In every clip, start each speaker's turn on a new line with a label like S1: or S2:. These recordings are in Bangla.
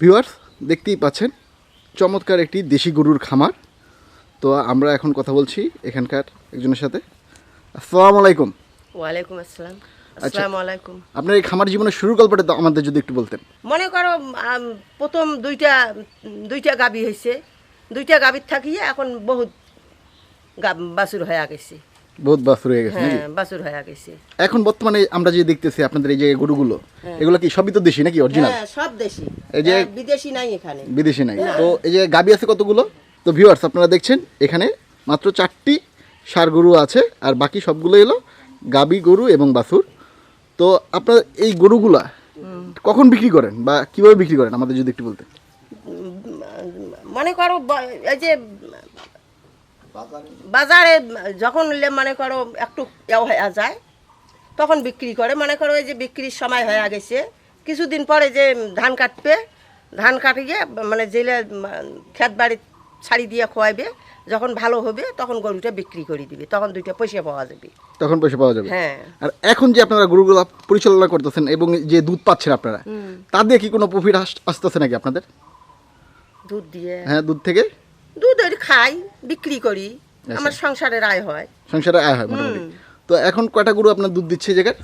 S1: ভিউয়ার্স দেখতেই পাচ্ছেন চমৎকার একটি দেশি গরুর খামার। তো আমরা এখন কথা বলছি এখানকার একজনের সাথে। আসসালামু আলাইকুম।
S2: ওয়ালাইকুম আসসালাম। আসসালামু আলাইকুম।
S1: আপনার এই খামার জীবনের শুরুর গল্পটা তো আমাদের যদি একটু বলতেন।
S2: মনে করো প্রথম দুইটা গাবি হয়েছে, দুইটা গাবির থাকিয়ে এখন বহুত বাছুর হয়ে গেছে।
S1: বহুত বাছুর হয়ে গেছে নাকি?
S2: হ্যাঁ, বাছুর হয়ে গেছে।
S1: এখন বর্তমানে আমরা যে দেখতেছি আপনাদের এই যে গরুগুলো, এগুলো কি সবই তো দেশি নাকি অরিজিনাল?
S2: হ্যাঁ, সব দেশি।
S1: এই যে
S2: বিদেশি নাই এখানে।
S1: বিদেশি নাই। তো এই যে গাবি আছে কতগুলো? তো ভিউয়ার্স আপনারা দেখছেন এখানে মাত্র 4টি ষাঁড় গরু আছে, আর বাকি সবগুলো এলো গাবি গরু এবং বাছুর। তো আপনার এই গরুগুলা কখন বিক্রি করেন বা কিভাবে বিক্রি করেন আমাদের যদি একটু বলতেন।
S2: মনে করো এই যে বাজারে যখন মনে করো একটু হয়ে যায় তখন বিক্রি করে। মনে করো এই যে বিক্রির সময় হয়ে গেছে, কিছুদিন পরে যে ধান কাটবে, ধান কাটিয়ে মানে জেলে ক্ষেত বাড়ি ছাড়ি দিয়ে খোয়াইবে, যখন ভালো হবে তখন গরুটা বিক্রি করে দিবে, তখন দুইটা পয়সা পাওয়া যাবে।
S1: তখন পয়সা পাওয়া যাবে।
S2: হ্যাঁ।
S1: আর এখন যে আপনারা গরুগুলো পরিচালনা করতেছেন এবং যে দুধ পাচ্ছেন আপনারা, তা দিয়ে কি কোনো প্রফিট আসতেছে নাকি আপনাদের?
S2: দুধ দিয়ে?
S1: হ্যাঁ, দুধ থেকে
S2: দুধ ওই খাই, বিক্রি করি, আমার সংসারের আয় হয়।
S1: সংসারে আয় হয় মোটামুটি। তো এখন কয়টা গরু আপনার দুধ দিচ্ছে এই জায়গায়?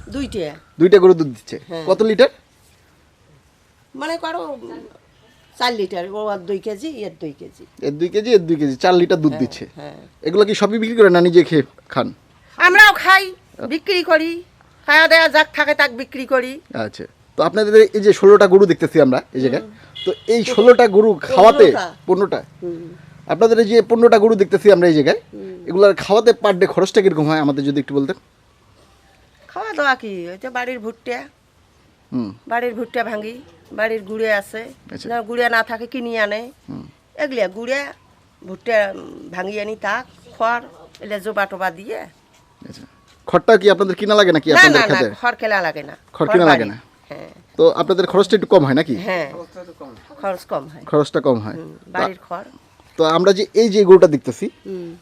S2: দুইটা
S1: গরু দুধ দিচ্ছে। কত লিটার?
S2: মনে করো 4 লিটার। ও আর 2 কেজি, এর 2 কেজি।
S1: এর 2 কেজি, এর 2 কেজি, 4 লিটার দুধ দিচ্ছে।
S2: হ্যাঁ।
S1: এগুলো কি সবই বিক্রি করেন না নিজে খেয়ে খান?
S2: আমরাও খাই, বিক্রি করি, খাওয়া দেওয়া যাক থাকে তাক বিক্রি করি।
S1: আচ্ছা। তো আপনাদের এই যে 16টা গরু দেখতেছি আমরা এই জায়গায়, তো এই 16টা গরু খাওয়াতে 15টা আপনাদের এই যে 15টা গরু দেখতেছি আমরা এই জায়গায়, এগুলোর খাওয়াতে পার ডে খরচটা কিরকম হয় আমাদের যদি একটু বলতেন।
S2: খাওয়া দাওয়া কি, ওই যে বাড়ির ভুট্টা ভাঙি, বাড়ির গুড়ে আছে, গুড়ে না থাকে কিনি আনে, এগুলিয়া গুড়ে ভুট্টা ভাঙি আনি, তাক খড় এলে জোবা টোবা দিয়ে।
S1: আচ্ছা, খড়টা কি আপনাদের কিনা লাগে নাকি?
S2: না
S1: আপনাদের
S2: না,
S1: খেতে
S2: খড় কেনা লাগে না।
S1: খড় কিনা লাগে না?
S2: হ্যাঁ।
S1: তো আপনাদের খরচটা একটু কম হয় নাকি?
S2: হ্যাঁ, খরচ কম হয়।
S1: খরচটা কম হয়
S2: বাড়ির খড়।
S1: তো আমরা যে এই যে গরুটা দেখতেছি,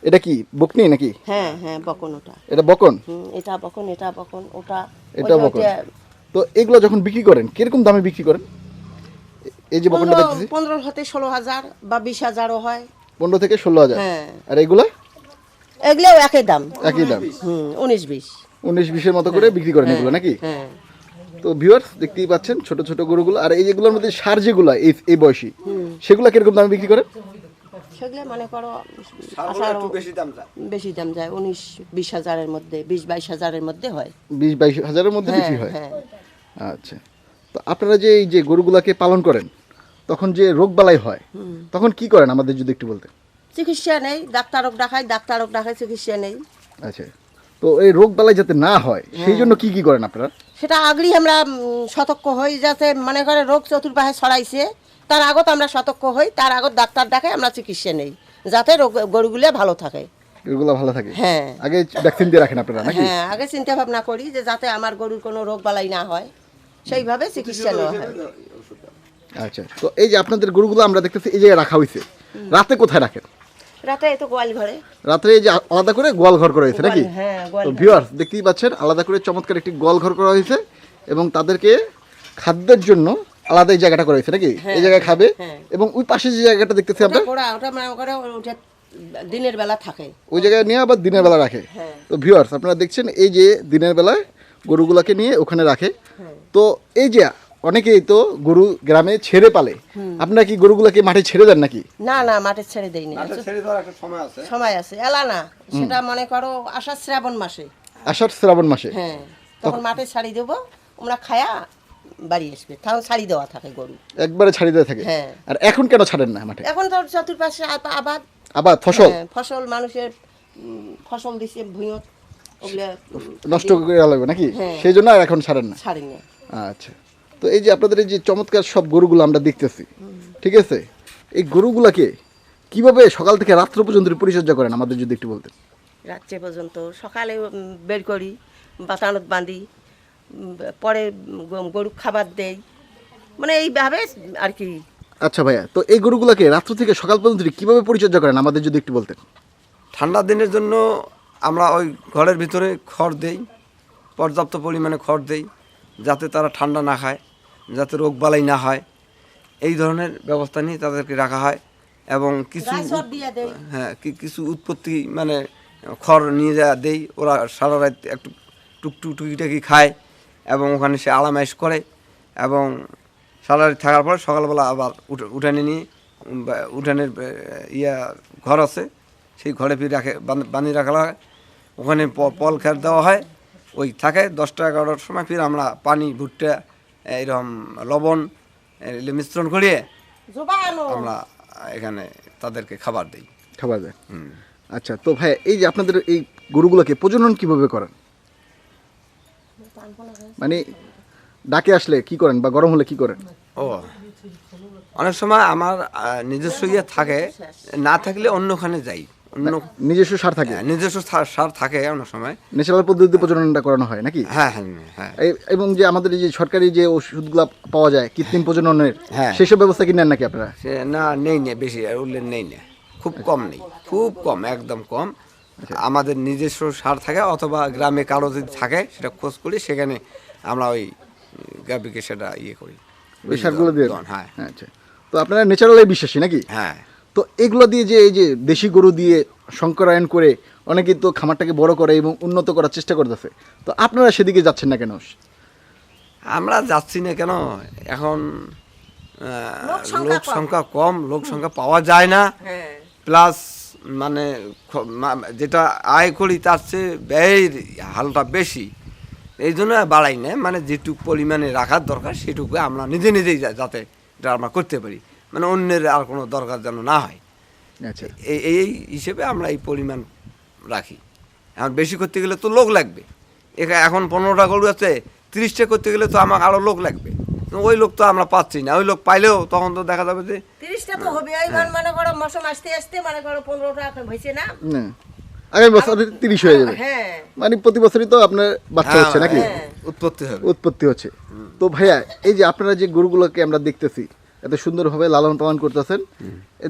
S1: এটা কি বকনি নাকি?
S2: হ্যাঁ হ্যাঁ, বকন। ওটা
S1: এটা বকন?
S2: এটা বকন, এটা বকন, ওটা
S1: এটা বকন। তো এগুলো যখন বিক্রি করেন কিরকম দামে বিক্রি করেন? এই যে বকনটা দেখতেছি
S2: 15 হতে 16,000 বা 20,000ও হয়।
S1: 15 থেকে 16,000।
S2: হ্যাঁ।
S1: আর এগুলা?
S2: এগুলোও একই দাম। 19-20
S1: 19-20 এর মতো করে বিক্রি করেন এগুলো নাকি?
S2: হ্যাঁ।
S1: তো ভিউয়ার্স দেখতেই পাচ্ছেন ছোট ছোট গরুগুলো। আর এই যেগুলোর মধ্যে ষাঁড় যেগুলো এই বয়সী, সেগুলো কিরকম দামে বিক্রি করেন?
S2: সেগুলো মনে করো বেশি দাম যায়, 19-20 হাজারের মধ্যে, 20-22 হাজারের মধ্যে হয়।
S1: 20-22 হাজারের মধ্যে বিক্রি হয়।
S2: হ্যাঁ।
S1: আচ্ছা। তো আপনারা যে এই যে গরুগুলাকে পালন করেন, তখন যে রোগ বালাই হয় তখন কি করেন আমাদের যদি একটু বলতেন।
S2: চিকিৎসা নেই, ডাক্তারক দেখাই, চিকিৎসা নেই।
S1: আচ্ছা। তো এই রোগ বালাই যাতে না হয় সেই জন্য কি করেন আপনারা?
S2: সেটা আগেই আমরা সতর্ক হই, যাতে মনে করে রোগ চতুর্পাশে ছড়াইছে, তার আগত আমরা সতর্ক হই, তার আগত ডাক্তার দেখাই, আমরা চিকিৎসা নেই, যাতে গরুগুলো ভালো থাকে।
S1: গরুগুলো ভালো থাকে?
S2: হ্যাঁ।
S1: আগে ভ্যাকসিন দিয়ে রাখেন আপনারা নাকি?
S2: হ্যাঁ, আগে চিন্তা ভাবনা করি যে যাতে আমার গরুর কোনো রোগ বালাই না হয়, সেইভাবে চিকিৎসা নেওয়া হয়।
S1: আচ্ছা। তো এই যে আপনাদের গরুগুলো আমরা দেখতেছি এই জায়গায় রাখা হয়েছে, রাতে কোথায় রাখেন?
S2: রাতে এই তো গোয়াল ঘরে।
S1: রাতে এই যে আলাদা করে গোয়াল ঘর করা হয়েছে নাকি?
S2: হ্যাঁ,
S1: তো ভিউয়ার্স দেখতেই পাচ্ছেন আলাদা করে চমৎকার একটি গোয়াল ঘর করা হয়েছে এবং তাদেরকে খাদ্যের জন্য আলাদা এই জায়গাটা করা হয়েছে নাকি? এই জায়গায় খাবে। এবং ওই পাশে যে জায়গাটা দেখতেছি আমরা,
S2: ওটা মনে করে ওটা দিনের বেলা থাকে,
S1: ওই জায়গায় নিয়ে আবার দিনের বেলা রাখে। তো ভিউয়ার্স আপনারা দেখছেন এই যে দিনের বেলায় গরুগুলাকে নিয়ে ওখানে রাখে। তো এই যে অনেকেই তো গরু গ্রামে ছেড়ে পালে, আপনারা কি গরুগুলাকে মাঠে ছেড়ে দেন নাকি?
S2: না না, মাঠে ছেড়ে দেই না, সময় আছে এলা না, সেটা মনে করো আষাঢ় শ্রাবণ মাসে। হ্যাঁ, তখন মাঠে ছাড়ি দেবো, আমরা খায়া বাড়ি আসবে, তখন ছাড়ি দেওয়া থাকে গরু,
S1: একবারে ছাড়ি দেওয়া থাকে।
S2: হ্যাঁ।
S1: আর এখন কেন ছাড়েন না মাঠে?
S2: এখন তো চতুর্পাশে
S1: আবাদ
S2: ফসল মানুষের ফসল দিছে ভুঁইয়ত, ওগুলা
S1: নষ্ট করে লাগবে নাকি?
S2: হ্যাঁ।
S1: সেই জন্য আর এখন ছাড়েন না?
S2: ছাড়ি না।
S1: আচ্ছা। তো এই যে আপনাদের এই যে চমৎকার সব গরুগুলো আমরা দেখতেছি, ঠিক আছে, এই গরুগুলাকে কিভাবে সকাল থেকে রাত্র পর্যন্ত পরিচর্যা করেন আমাদের যদি একটু বলতেন।
S2: রাত্রে পর্যন্ত, সকালে বের করি, বাতানত বাঁধি, পরে গরু খাবার দেই, মানে এইভাবে আর কি।
S1: আচ্ছা ভাইয়া, তো এই গরুগুলাকে রাত্র থেকে সকাল পর্যন্ত কিভাবে পরিচর্যা করেন আমাদের যদি একটু বলতেন।
S3: ঠান্ডা দিনের জন্য আমরা ওই ঘরের ভিতরে খড় দেই, পর্যাপ্ত পরিমাণে খড় দেই, যাতে তারা ঠান্ডা না খায়, যাতে রোগ বালাই না হয়। এই ধরনের ব্যবস্থা নিয়ে তাদেরকে রাখা হয় এবং কিছু
S2: গাছ সব দিয়ে দেয়।
S3: হ্যাঁ কিছু উৎপত্তি মানে খড় নিয়ে যাওয়া দেই, ওরা সারা রাত একটু টুকিটাকি খায় এবং ওখানে সে আরামাইশ করে এবং সারা রাত থাকার পরে সকালবেলা আবার উঠানে নিয়ে উঠানের ঘর আছে, সেই ঘরে ফিরে বানিয়ে রাখা হয়, ওখানে পল খের দেওয়া হয়, ওই থাকে 10টা 11টার সময় ফির আমরা পানি ভুট্টা এরকম লবণ মিশ্রণ করিয়ে
S2: জোবানো
S3: আমরা এখানে তাদেরকে খাবার দিই।
S1: খাবার দেয়। আচ্ছা, তো ভাই এই যে আপনাদের এই গরুগুলোকে প্রজনন কিভাবে করেন? মানে ডাকে আসলে কি করেন বা গরম হলে কি করেন?
S3: ও অনেক সময় আমার নিজস্ব থাকে, না থাকলে অন্যখানে যাই, অন্য
S1: নিজস্ব সার থাকে,
S3: নিজস্ব সার থাকে অনেক সময়,
S1: ন্যাচারাল পদ্ধতিতে প্রজননটা করানো হয় নাকি?
S3: হ্যাঁ হ্যাঁ হ্যাঁ।
S1: এবং যে আমাদের এই যে সরকারি যে ওষুধগুলো পাওয়া যায় কৃত্রিম প্রজননের,
S3: হ্যাঁ।
S1: সেসব ব্যবস্থা কি নেন নাকি আপনারা?
S3: সে না নেই না, বেশি উল্লেখ নেই না, খুব কম নেই, খুব কম, একদম কম। আমাদের নিজস্ব সার থাকে অথবা গ্রামে কারো যদি থাকে সেটা খোঁজ করি, সেখানে আমরা ওই গাভীকে সেটা করি,
S1: ওই সারগুলো দিয়ে?
S3: হ্যাঁ।
S1: আচ্ছা, তো আপনারা ন্যাচারালি বিশ্বাসী নাকি?
S3: হ্যাঁ।
S1: তো এগুলো দিয়ে যে এই যে দেশি গরু দিয়ে সংকরায়ন করে অনেকেই তো খামারটাকে বড় করে এবং উন্নত করার চেষ্টা করতেছে, তো আপনারা সেদিকে যাচ্ছেন না কেন?
S3: আমরা যাচ্ছি না কেন, এখন লোক সংখ্যা কম, লোক সংখ্যা পাওয়া যায় না,
S2: হ্যাঁ
S3: প্লাস মানে যেটা আয় করি তার চেয়ে ব্যয়ের হালটা বেশি, এই জন্য বাড়াই না, মানে যেটুকু পরিমাণে রাখার দরকার সেটুকু আমরা নিজেই যাতে এটা আমরা করতে পারি, মানে অন্যের আর কোনো দরকার যেন না হয়।
S1: আচ্ছা,
S3: এই হিসেবে আমরা এই পরিমাণ রাখি। এখন বেশি করতে গেলে তো লোক লাগবে, এখন 15টা গরু আছে, 30টা করতে গেলে তো আমার আরও লোক লাগবে, ওই লোক তো আমরা পাচ্ছি না, ওই লোক পাইলেও তখন তো দেখা যাবে যে
S2: 30টা তো হবে। এইবার মনে করো মৌসুম আসতে আসতে মনে করো 15টা হয়েছে না,
S1: না আগামী বছর 30 হয়ে যাবে,
S2: হ্যাঁ
S1: মানে প্রতি বছরই তো আপনার বাচ্চা হচ্ছে নাকি?
S3: উৎপত্তি হবে,
S1: উৎপত্তি হচ্ছে। তো ভাইয়া এই যে আপনারা যে গরুগুলোকে আমরা দেখতেছি এত সুন্দরভাবে লালন পালন করতেছেন,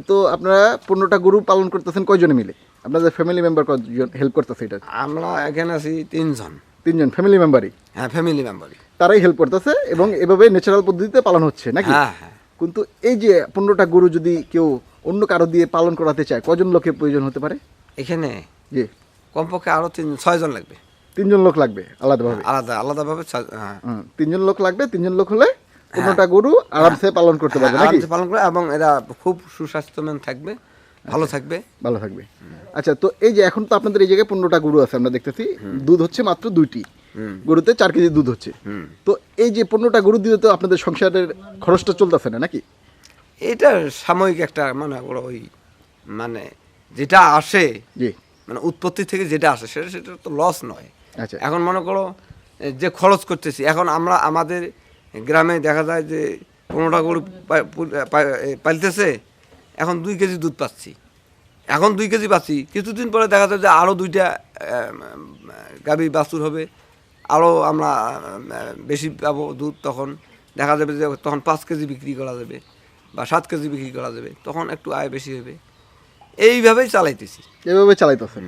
S1: তো আপনারা 15টা গরু পালন করতেছেন কয়জনে মিলে? আপনাদের ফ্যামিলি মেম্বার কয়জন হেল্প করতেছে এটা?
S3: আমরা এখানে আছি 3জন।
S1: 3জন ফ্যামিলি মেম্বারই?
S3: হ্যাঁ, ফ্যামিলি মেম্বারই,
S1: তারাই হেল্প করতেছে এবং এভাবে ন্যাচারাল পদ্ধতিতে পালন হচ্ছে নাকি?
S3: হ্যাঁ হ্যাঁ।
S1: কিন্তু এই যে 15টা গরু যদি কেউ অন্য কারো দিয়ে পালন করাতে চায়, কয়জন লোকের প্রয়োজন হতে পারে?
S3: এখানে
S1: জি,
S3: কমপক্ষে আরও 6জন লাগবে,
S1: 3জন লোক লাগবে আলাদাভাবে?
S3: আলাদাভাবে, হ্যাঁ।
S1: 3জন লোক লাগবে, 3জন লোক হলে 15টা গরু আরামসে পালন করতে পারবে নাকি?
S3: আরামসে পালন করে এবং এরা খুব সুস্বাস্থ্যবান থাকবে, ভালো থাকবে।
S1: ভালো থাকবে। আচ্ছা, তো এই যে এখন তো আপনাদের এই জায়গায় 15টা গরু আছে আমরা দেখতেছি, দুধ হচ্ছে মাত্র 2টি, গরুতে 4 কেজি দুধ হচ্ছে। তো এই যে 15টা গরু দিয়ে তো আপনাদের সংসারের খরচটা চলতেছে না নাকি?
S3: এটা সাময়িক একটা মানে ওই মানে যেটা আসে,
S1: জি,
S3: মানে উৎপত্তি থেকে যেটা আসে সেটা তো লস নয়।
S1: আচ্ছা,
S3: এখন মনে করো যে খরচ করতেছি, এখন আমরা আমাদের গ্রামে দেখা যায় যে 15টা গরু পালতেছে, এখন 2 কেজি দুধ পাচ্ছি, এখন 2 কেজি পাচ্ছি, কিছুদিন পরে দেখা যায় যে আরও 2টা গাভী বাছুর হবে, আরও আমরা বেশি পাবো দুধ, তখন দেখা যাবে যে তখন 5 কেজি বিক্রি করা যাবে বা 7 কেজি বিক্রি করা যাবে, তখন একটু আয় বেশি হবে, এইভাবেই চালাইতেছি।
S1: এভাবে চালাইতেছেন।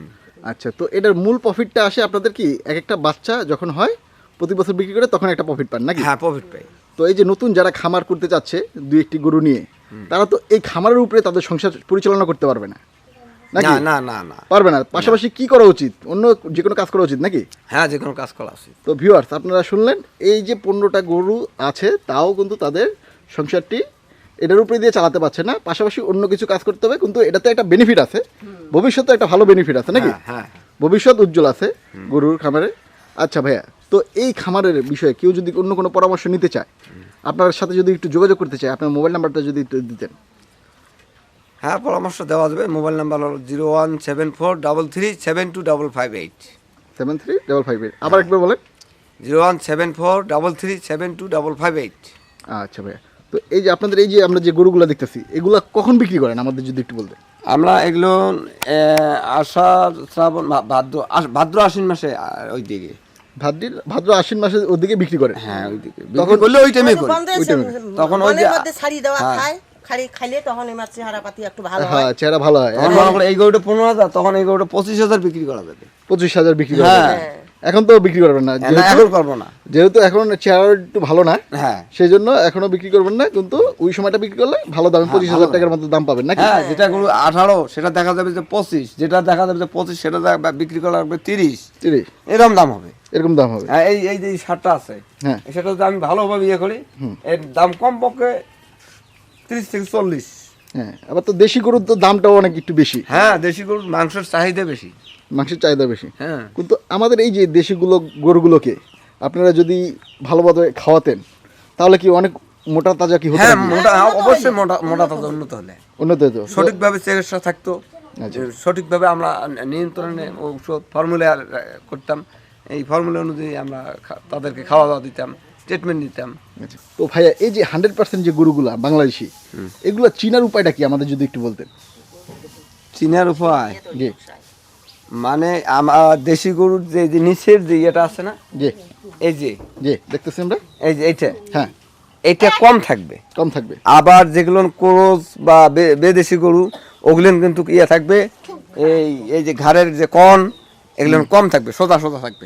S1: আচ্ছা, তো এটার মূল প্রফিটটা আসে আপনাদের কি এক একটা বাচ্চা যখন হয় প্রতি বছর বিক্রি করে তখন একটা প্রফিট পান নাকি?
S3: হ্যাঁ, প্রফিট পাই।
S1: তো এই যে নতুন যারা খামার করতে চাচ্ছে 2-1টি গরু নিয়ে, তারা তো এই খামারের উপরে তাদের সংসার পরিচালনা করতে পারবে না নাকি?
S3: না না না না,
S1: পারবে না। পাশাপাশি কি করা উচিত? অন্য যে কোনো কাজ করা উচিত নাকি?
S3: হ্যাঁ, যে কোনো কাজ করা উচিত।
S1: তো ভিউয়ার্স, আপনারা শুনলেন এই যে 15টা গরু আছে, তাও কিন্তু তাদের সংসারটি এটার উপরে দিয়ে চালাতে পারছে না, পাশাপাশি অন্য কিছু কাজ করতে হবে, কিন্তু এটাতে একটা বেনিফিট আছে, ভবিষ্যতে একটা ভালো বেনিফিট আছে নাকি?
S3: হ্যাঁ,
S1: ভবিষ্যৎ উজ্জ্বল আছে গরুর খামারে। আচ্ছা ভাইয়া, তো এই খামারের বিষয়ে কেউ যদি অন্য কোনো পরামর্শ নিতে চায়, আপনার সাথে যদি একটু যোগাযোগ করতে চায়, আপনার মোবাইল নাম্বারটা যদি একটু দিতেন।
S3: হ্যাঁ, পরামর্শ দেওয়া যাবে। মোবাইল নাম্বার হলো 01743372558।
S1: 735558। আবার একবার বলেন।
S3: 01743372558।
S1: আচ্ছা ভাইয়া, তো এই যে আপনাদের এই যে আমরা যে গরুগুলো দেখতেছি, এগুলা কখন বিক্রি করেন আমাদের যদি একটু বলতেন?
S3: আমরা এগুলো আষাঢ় শ্রাবণ ভাদ্র আশ্বিন মাসে ওই দিকে,
S1: ভাদ্র আশ্বিন মাসের ওদিকে বিক্রি করেন?
S3: হ্যাঁ, ওই দিকে
S1: তখন
S3: করলে ওই টাইমে করি। তখন ওই যে
S2: ছাড়ি দেওয়া খায়, খাইলে তখন এবার চেহারা পাতি একটু ভালো হয়।
S1: হ্যাঁ, চেহারা ভালো হয়।
S3: তখন মনে করো এই গরুটা 15,000, তখন এই গরুটা 25,000 বিক্রি করা যাবে।
S1: 25,000 বিক্রি করেন?
S3: হ্যাঁ,
S1: এখন তো বিক্রি করবেন না,
S3: না,
S1: যেহেতু-
S3: এখন করবো না।
S1: যেহেতু এখন চেহারা একটু ভালো না,
S3: হ্যাঁ
S1: সেই জন্য এখনো বিক্রি করবেন না, কিন্তু ওই সময়টা বিক্রি করলে ভালো দামে 25,000 টাকার মতো দাম পাবেন নাকি?
S3: হ্যাঁ, যেটা গরু 18 সেটা দেখা যাবে যে 25, যেটা দেখা যাবে যে 25 সেটা বিক্রি করা লাগবে 30,
S1: 30
S3: এরকম দাম হবে।
S1: এরকম দাম হবে।
S3: হ্যাঁ, এই এই যে শার্টটা আছে,
S1: হ্যাঁ
S3: সেটা যদি আমি ভালোভাবে ইয়ে করি, এর দাম কম পক্ষে 30 থেকে 40।
S1: হ্যাঁ, আবার তো দেশি গরুর তো দামটাও অনেক একটু বেশি,
S3: হ্যাঁ, দেশি গরুর মাংসের চাহিদা বেশি।
S1: মাংসের চাহিদা বেশি।
S3: হ্যাঁ
S1: কিন্তু আমাদের এই যে দেশিগুলো গরুগুলোকে আপনারা যদি ভালোভাবে খাওয়াতেন তাহলে কি অনেক মোটা তাজা কি হতো
S3: হ্যাঁ,
S1: নাকি?
S3: মোটা অবশ্যই মোটা মোটা তাজা উন্নত হলে
S1: উন্নত হতো।
S3: সঠিকভাবে চিকিৎসা থাকতো,
S1: আচ্ছা।
S3: সঠিকভাবে আমরা নিয়ন্ত্রণে ঔষধ ফর্মুলা করতাম, এই ফর্মুলা অনুযায়ী আমরা তাদেরকে খাওয়া দাওয়া দিতাম, ট্রিটমেন্ট দিতাম।
S1: আচ্ছা। তো ভাইয়া এই যে 100% যে গরুগুলা বাংলাদেশি, এগুলো চিনার উপায়টা কি আমাদের যদি একটু বলতেন?
S3: চিনার উপায়
S1: জি
S3: মানে আমার দেশি গরুর যে যে নিচের যে ইয়েটা আছে না,
S1: জি
S3: এই যে
S1: জি দেখতেছি আমরা।
S3: এই যে এইটা,
S1: হ্যাঁ,
S3: এইটা কম থাকবে।
S1: কম থাকবে।
S3: আবার যেগুলো ক্রোজ বা বেদেশি গরু, ওগুলো কিন্তু ইয়ে থাকবে, এই এই যে ঘাড়ের যে কন, এগুলো কম থাকবে, সোজা সোজা থাকবে।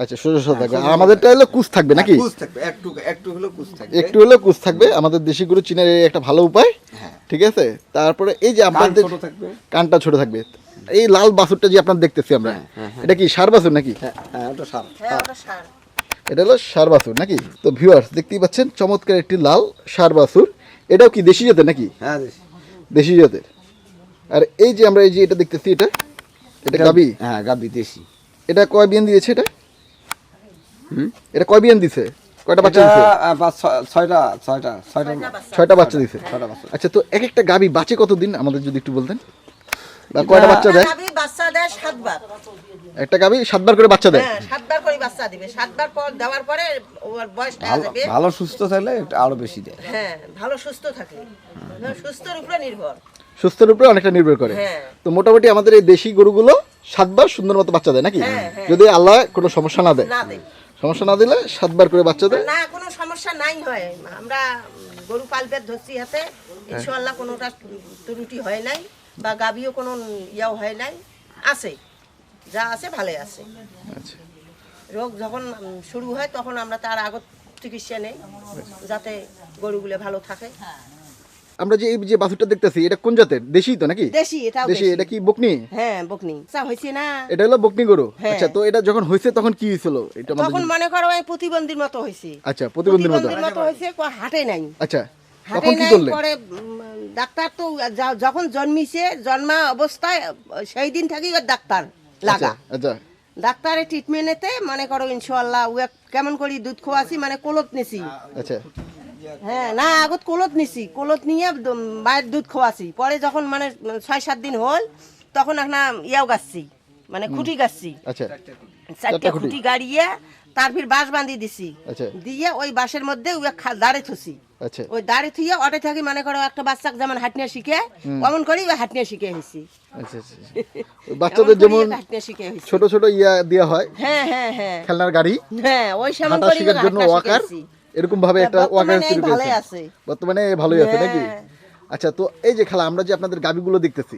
S1: আচ্ছা, সোজা সোজা থাকবে। আর আমাদেরটা হলো কুচ থাকবে নাকি?
S3: কুচ থাকবে, একটু একটু হলো কুচ থাকবে,
S1: একটু হলেও কুচ থাকবে। আমাদের দেশি গরু চিনার এই একটা ভালো উপায়।
S3: হ্যাঁ।
S1: ঠিক আছে। তারপরে এই যে
S3: কান
S1: আপনাদের
S3: ছোট থাকবে।
S1: কানটা ছোট থাকবে। এই লাল বাছুরটা যে আপনার দেখতেছি আমরা,
S3: হ্যাঁ,
S1: এটা কি ষাঁড় বাছুর নাকি?
S3: হ্যাঁ হ্যাঁ, ওটা সার।
S2: হ্যাঁ ওটা সার।
S1: এটা হলো ষাঁড় বাছুর নাকি? তো ভিউয়ার্স দেখতেই পাচ্ছেন চমৎকার একটি লাল ষাঁড় বাছুর। এটাও কি দেশি জাতের নাকি?
S3: হ্যাঁ দেশি।
S1: দেশি জাতের। আর এই যে আমরা এই যে এটা দেখতেছি, এটা গাবি।
S3: হ্যাঁ গাবি দেশি।
S1: এটা কয় বিয়ান দিয়েছে এটা? এটা কয় বিয়ান দিছে? কয়টা বাচ্চা
S3: এটা
S1: দিছে?
S3: ছয়টা
S1: ছয়টা বাচ্চা দিছে।
S3: ছয়টা বাচ্চা।
S1: আচ্ছা, তো এক একটা গাবি বাঁচে কতদিন আমাদের যদি একটু বলতেন, বা কয়টা বাচ্চা দেয়?
S2: গাভী বাচ্চা দেয় 7 বার।
S1: একটা গাবি 7 বার করে বাচ্চা দেয়।
S2: হ্যাঁ 7 বার করে বাচ্চা দিবে। 7 বার পর দেওয়ার পরে ওর বয়স হয়ে
S3: ভালো
S2: যাবে।
S3: ভালো সুস্থ থাকলে একটু আরো বেশি দেয়।
S2: হ্যাঁ ভালো সুস্থ থাকে। সুস্থর উপরে নির্ভর।
S1: সুস্থের উপরে অনেকটা নির্ভর করে।
S2: হ্যাঁ।
S1: তো মোটামুটি আমাদের এই দেশি গরুগুলো 7 বার সুন্দর মতো বাচ্চা দেয় নাকি?
S2: হ্যাঁ, হ্যাঁ।
S1: যদি আল্লাহ কোনো সমস্যা না দেয়।
S2: না দেয়।
S1: সমস্যা না দিলে 7 বার করে বাচ্চা দেয়।
S2: না কোনো সমস্যা নাই হয়। আমরা গরু পালতে ধরছি হাতে, ইনশাআল্লাহ কোনোটা ত্রুটি হয় নাই বা গাভীও কোনো ইয়াও হয় নাই। আছে যা আছে ভালোই আছে।
S1: আচ্ছা।
S2: রোগ যখন শুরু হয় তখন আমরা তার আগত চিকিৎসা নেই যাতে গরুগুলো ভালো থাকে।
S1: আমরা যে এই যে বাছুরটা দেখতেছি, এটা কোন জাতের? দেশি তো নাকি?
S2: দেশি, এটাও
S1: দেশি।
S2: দেশি।
S1: এটা কি বকনি?
S2: হ্যাঁ বকনি চা হয়েছে না।
S1: এটা হলো বকনি গরু।
S2: হ্যাঁ।
S1: আচ্ছা, তো এটা যখন হয়েছে তখন কি হয়েছিল এটা আমাদের?
S2: তখন মনে করো ওই প্রতিবন্ধীর মতো হয়েছে।
S1: আচ্ছা, প্রতিবন্ধীর মতো।
S2: মতো হয়েছে, হাটে নাই।
S1: আচ্ছা,
S2: হাটে
S1: তখন কি
S2: নাই
S1: করলেন?
S2: পরে ডাক্তার তো যখন জন্মিছে জন্মা অবস্থায় সেই দিন থেকেই ওর ডাক্তার লাগা।
S1: আচ্ছা।
S2: ডাক্তারের ট্রিটমেন্টে মনে করো ইনশাআল্লাহ ও কেমন করি দুধ খোয়াছি, মানে কোলত নিছি।
S1: আচ্ছা।
S2: হ্যাঁ না আগত কোলত নিছি, কোলত নিয়ে মায়ের দুধ খোয়াছি। পরে যখন মানে 6-7 দিন হল তখন একটা ইয়াও গাচ্ছি, মানে খুঁটি গাচ্ছি।
S1: আচ্ছা।
S2: 4টে খুঁটি গাড়িয়ে তার ফির বাঁশ বাঁধি দিছি।
S1: আচ্ছা।
S2: দিয়ে ওই বাঁশের মধ্যে ওই দাঁড়ে থুছি।
S1: আচ্ছা।
S2: ওই দাঁড়ে থুয়ে অটে থাকি মনে করো একটা বাচ্চাকে যেমন হাঁটনিয়া শিখে অমন করি ওই হাঁটনিয়া শিখে হয়েছি।
S1: আচ্ছা। ওই বাচ্চাদের যেমন
S2: হাঁটনিয়া শিখে হয়েছি।
S1: ছোট ছোট ইয়া দেওয়া হয়,
S2: হ্যাঁ হ্যাঁ হ্যাঁ
S1: খেলনার গাড়ি,
S2: হ্যাঁ ওই সেমন
S1: হাঁটা
S2: করি
S1: শেখার জন্য ওয়াকার, এরকম ভাবে একটা ওয়াকার তৈরি
S2: ভালোই
S1: করেছে।
S2: আছে।
S1: বর্তমানে ভালোই আছে নাকি?
S2: হ্যাঁ।
S1: আচ্ছা, তো এই যে খালা আমরা যে আপনাদের গাবিগুলো দেখতেছি,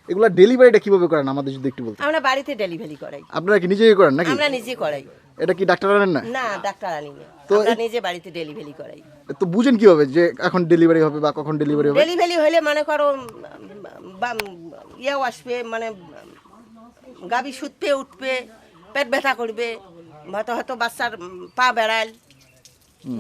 S1: এগুলা ডেলিভারিটা কিভাবে করেন আমাদের যদি একটু বলতেন?
S2: আমরা বাড়িতে ডেলিভারি করাই।
S1: আপনারা কি নিজেই করেন নাকি?
S2: আমরা নিজে করাই।
S1: এটা কি ডাক্তার আনেন না?
S2: না ডাক্তার আনি না,
S1: তো
S2: আমরা নিজে বাড়িতে ডেলিভারি করাই।
S1: তো বুঝেন কিভাবে যে এখন ডেলিভারি হবে বা কখন ডেলিভারি হবে?
S2: ডেলিভারি হলে মনে করো ইয়েও আসবে, মানে গাবি শুতবে উঠবে, পেট ব্যথা করবে, হয়তো হয়তো বাচ্চার পা বেড়াল,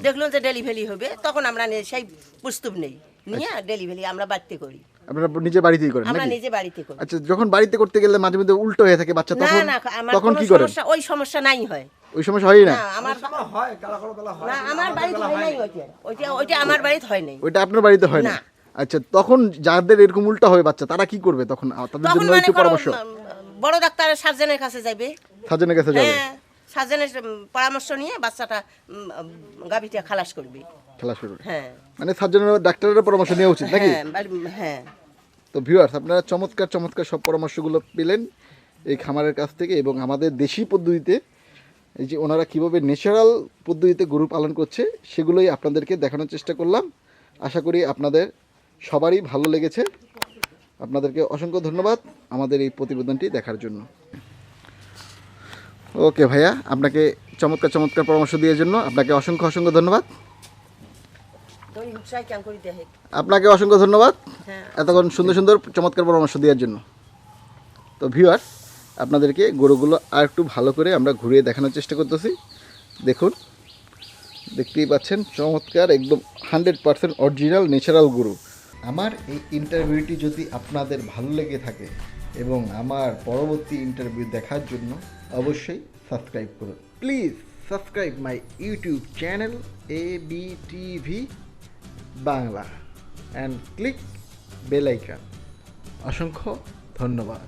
S2: দেখলো যে ডেলিভারি হবে তখন আমরা সেই প্রস্তুত নেই নিয়ে ডেলিভারি আমরা বাড়িতে করি।
S1: আপনারা নিজে বাড়িতেই করেন
S2: আমরা
S1: নাকি?
S2: নিজে বাড়িতে করি।
S1: আচ্ছা, যখন বাড়িতে করতে গেলে মাঝে মধ্যে উল্টো হয়ে থাকে বাচ্চা,
S2: না
S1: তখন
S2: না আমার
S1: তখন
S2: কোনো
S1: কি করেন?
S2: সমস্যা, ওই সমস্যা নাই হয়
S1: ওই সমস্যা হয়ই না?
S2: না আমার
S3: হয় কালা কালো বেলা হয়।
S2: না আমার বাড়িতে হয় নাই ওইটা, ওইটা আমার বাড়িতে হয় নাই।
S1: ওইটা আপনার বাড়িতে হয় না?
S2: না।
S1: আচ্ছা, তখন যাদের এরকম উল্টা হয় বাচ্চা, তারা কি করবে তখন? তাদের
S2: তখন
S1: জন্য
S2: মানে
S1: একটু
S2: করো
S1: পরামর্শ।
S2: বড় ডাক্তারের সার্জনের কাছে যাবে।
S1: সার্জনের কাছে যাবে,
S2: হ্যাঁ সার্জনের পরামর্শ নিয়ে বাচ্চাটা গাভীটা খালাস করবে।
S1: খেলা শুরু।
S2: হ্যাঁ
S1: মানে সার্জনের ডাক্তারের পরামর্শ নেওয়া উচিত নাকি?
S2: হ্যাঁ হ্যাঁ।
S1: তো ভিউয়ার্স, আপনারা চমৎকার চমৎকার সব পরামর্শগুলো পেলেন এই খামারের কাছ থেকে, এবং আমাদের দেশি পদ্ধতিতে এই যে ওনারা কীভাবে ন্যাচারাল পদ্ধতিতে গরু পালন করছে সেগুলোই আপনাদেরকে দেখানোর চেষ্টা করলাম। আশা করি আপনাদের সবারই ভালো লেগেছে। আপনাদেরকে অসংখ্য ধন্যবাদ আমাদের এই প্রতিবেদনটি দেখার জন্য। ওকে ভাইয়া, আপনাকে চমৎকার চমৎকার পরামর্শ দেওয়ার জন্য আপনাকে অসংখ্য অসংখ্য ধন্যবাদ।
S2: তুমি উৎসাহ কেমন করে দেখে?
S1: আপনাকে অসংখ্য ধন্যবাদ
S2: হ্যাঁ।
S1: এতক্ষণ সুন্দর সুন্দর চমৎকার পরামর্শ দেওয়ার জন্য। তো ভিউয়ার্স, আপনাদেরকে গরুগুলো আর একটু ভালো করে আমরা ঘুরিয়ে দেখানোর চেষ্টা করতেছি। দেখুন, দেখতেই পাচ্ছেন চমৎকার একদম 100% অরিজিনাল ন্যাচারাল গরু। আমার এই ইন্টারভিউটি যদি আপনাদের ভালো লেগে থাকে এবং আমার পরবর্তী ইন্টারভিউ দেখার জন্য অবশ্যই সাবস্ক্রাইব করুন। Please subscribe my YouTube channel ABTV Bangla and click bell icon. অসংখ্য ধন্যবাদ।